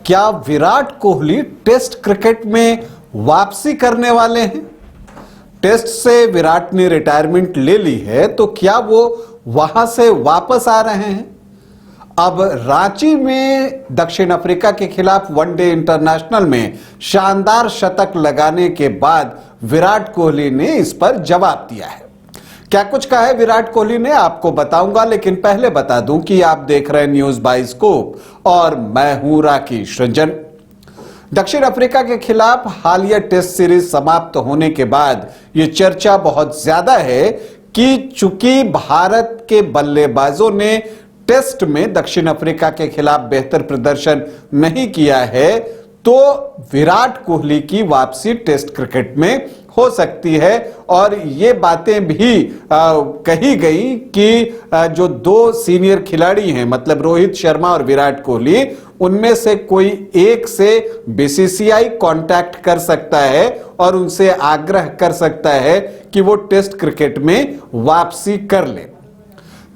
क्या Virat Kohli test cricket में वापसी करने वाले हैं? टेस्ट से विराट ने रिटायरमेंट ले ली है, तो क्या वो वहां से वापस आ रहे हैं? अब रांची में दक्षिण अफ्रीका के खिलाफ वनडे इंटरनेशनल में शानदार शतक लगाने के बाद विराट कोहली ने इस पर जवाब दिया है। क्या कुछ कहा है विराट कोहली ने, आपको बताऊंगा, लेकिन पहले बता दूं कि आप देख रहे हैं न्यूज बाइस्कोप और मैं हूं राकेश रंजन। दक्षिण अफ्रीका के खिलाफ हालिया टेस्ट सीरीज समाप्त होने के बाद यह चर्चा बहुत ज्यादा है कि चूंकि भारत के बल्लेबाजों ने टेस्ट में दक्षिण अफ्रीका के खिलाफ बेहतर प्रदर्शन नहीं किया है, तो विराट कोहली की वापसी टेस्ट क्रिकेट में हो सकती है। और ये बातें भी कही गई कि जो दो सीनियर खिलाड़ी हैं, मतलब रोहित शर्मा और विराट कोहली, उनमें से कोई एक से बीसीसीआई कांटेक्ट कर सकता है और उनसे आग्रह कर सकता है कि वो टेस्ट क्रिकेट में वापसी कर ले।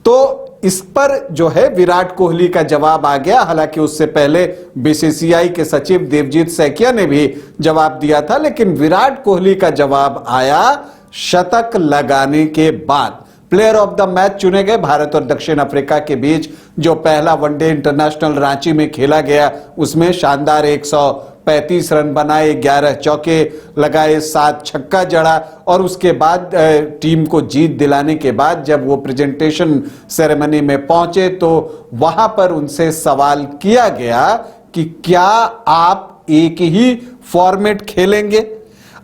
तो इस पर जो है विराट कोहली का जवाब आ गया। हालांकि उससे पहले बीसीसीआई के सचिव देवजीत सैकिया ने भी जवाब दिया था, लेकिन विराट कोहली का जवाब आया शतक लगाने के बाद। प्लेयर ऑफ द मैच चुने गए। भारत और दक्षिण अफ्रीका के बीच जो पहला वनडे इंटरनेशनल रांची में खेला गया, उसमें शानदार 135 रन बनाए, 11 चौके लगाए, 7 छक्का जड़ा और उसके बाद टीम को जीत दिलाने के बाद जब वो प्रेजेंटेशन सेरेमनी में पहुंचे तो वहां पर उनसे सवाल किया गया कि क्या आप एक ही फॉर्मेट खेलेंगे?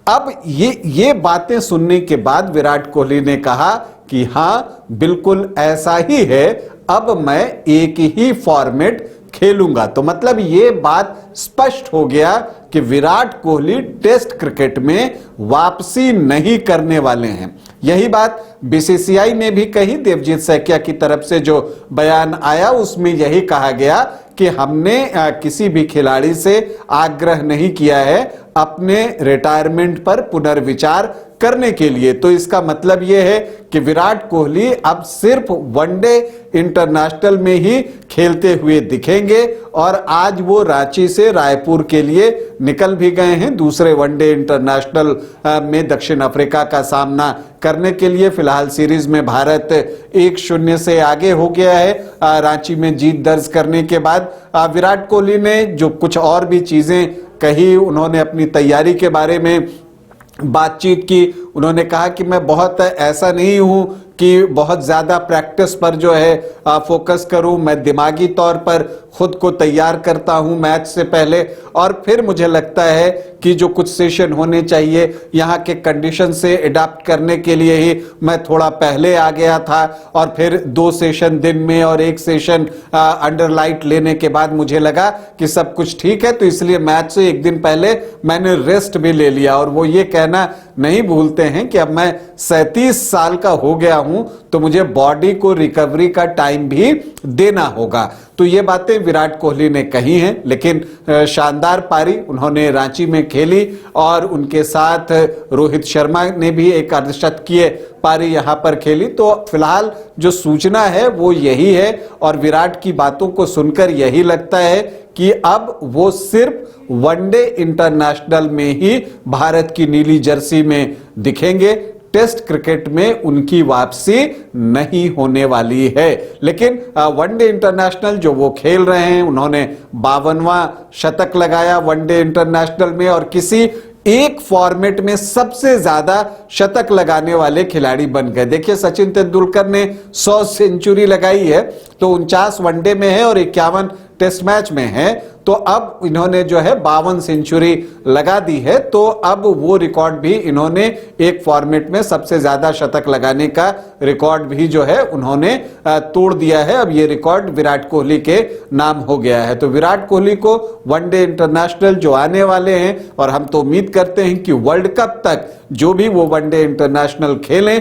अब ये बातें सुनने के बाद विराट कोहली ने कहा कि हां, बिल्कुल ऐसा ही है, अब मैं एक ही फॉर्मेट खेलूंगा। तो मतलब ये बात स्पष्ट हो गया कि विराट कोहली टेस्ट क्रिकेट में वापसी नहीं करने वाले हैं। यही बात बीसीसीआई ने भी कही। देवजीत सैकिया की तरफ से जो बयान आया उसमें यही कहा गया कि हमने किसी भी खिलाड़ी से आग्रह नहीं किया है अपने रिटायरमेंट पर पुनर्विचार करने के लिए। तो इसका मतलब यह है कि विराट कोहली अब सिर्फ वनडे इंटरनेशनल में ही खेलते हुए दिखेंगे और आज वो रांची से रायपुर के लिए निकल भी गए हैं दूसरे वनडे इंटरनेशनल में दक्षिण अफ्रीका का सामना करने के लिए। फिलहाल सीरीज में भारत 1-0 से आगे हो गया है रांची में जीत दर्ज करने के बाद। विराट कोहली ने जो कुछ और भी चीजें कही, उन्होंने अपनी तैयारी के बारे में बातचीत की। उन्होंने कहा कि मैं बहुत ऐसा नहीं हूं कि बहुत ज्यादा प्रैक्टिस पर जो है फोकस करूं, मैं दिमागी तौर पर खुद को तैयार करता हूं मैच से पहले और फिर मुझे लगता है कि जो कुछ सेशन होने चाहिए यहां के कंडीशन से अडॉप्ट करने के लिए ही मैं थोड़ा पहले आ गया था और फिर 2 सेशन दिन में और 1 सेशन अंडर लाइट लेने के बाद मुझे लगा कि सब कुछ ठीक है, तो इसलिए मैच से 1 दिन पहले मैंने रेस्ट भी ले लिया। और वो ये कहना नहीं भूलते हैं कि अब मैं 37 साल का हो गया हूं, तो मुझे बॉडी को रिकवरी का टाइम भी देना होगा। तो ये बातें विराट कोहली ने कही हैं, लेकिन शानदार पारी उन्होंने रांची में खेली और उनके साथ रोहित शर्मा ने भी एक अर्धशतकीय पारी यहां पर खेली। तो फिलहाल जो सूचना है वो यही है और विराट की बातों को सुनकर यही लगता है कि अब वो सिर्फ वनडे इंटरनेशनल में ही भारत की नीली जर्सी में दिखेंगे। टेस्ट क्रिकेट में उनकी वापसी नहीं होने वाली है। लेकिन वनडे इंटरनेशनल जो वो खेल रहे हैं, उन्होंने 52वां शतक लगाया वनडे इंटरनेशनल में और किसी एक फॉर्मेट में सबसे ज्यादा शतक लगाने वाले खिलाड़ी बन गए। देखिए, सचिन तेंदुलकर ने 100 सेंचुरी लगाई है, तो 49 वनडे में है और 51 टेस्ट मैच में है। तो अब इन्होंने जो है 52 सेंचुरी लगा दी है, तो अब वो रिकॉर्ड भी इन्होंने एक फॉर्मेट में सबसे ज्यादा शतक लगाने का रिकॉर्ड भी जो है उन्होंने तोड़ दिया है। अब ये रिकॉर्ड विराट कोहली के नाम हो गया है। तो विराट कोहली को वनडे इंटरनेशनल जो आने वाले हैं, और हम तो उम्मीद करते हैं कि वर्ल्ड कप तक जो भी वो वनडे इंटरनेशनल खेलें,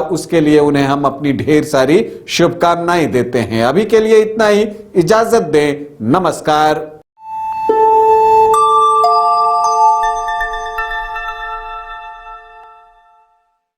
उसके लिए उन्हें हम अपनी ढेर सारी शुभकामनाएं देते हैं। अभी के लिए इतना ही, इजाजत दें, नमस्कार।